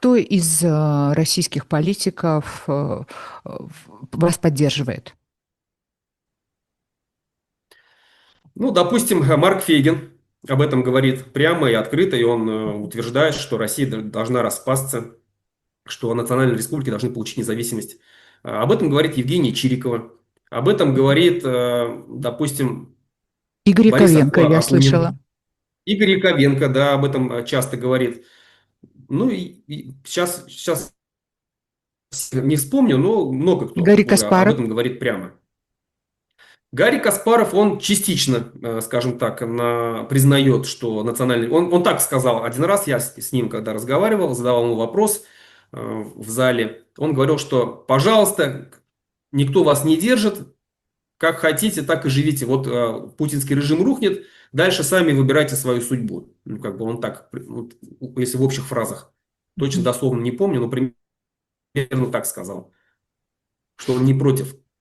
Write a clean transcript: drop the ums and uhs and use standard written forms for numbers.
кто из российских политиков вас поддерживает? Ну, допустим, Марк Фейгин об этом говорит прямо и открыто, и он утверждает, что Россия должна распасться, что национальные республики должны получить независимость. Об этом говорит Евгения Чирикова. Об этом говорит, допустим, Игорь Борис Яковенко, я слышала. Акунин. Игорь Яковенко, да, об этом часто говорит. Ну и сейчас не вспомню, но много кто Гарри об Каспаров. этом говорит прямо. Гарри Каспаров, он частично, скажем так, признает, что национальный... Он так сказал один раз, я с ним, когда разговаривал, задавал ему вопрос в зале. Он говорил, что, пожалуйста, никто вас не держит, как хотите, так и живите. Вот путинский режим рухнет, дальше сами выбирайте свою судьбу. Ну, как бы он так, вот, если в общих фразах. Точно Мгм. дословно не помню, но примерно так сказал, что он не против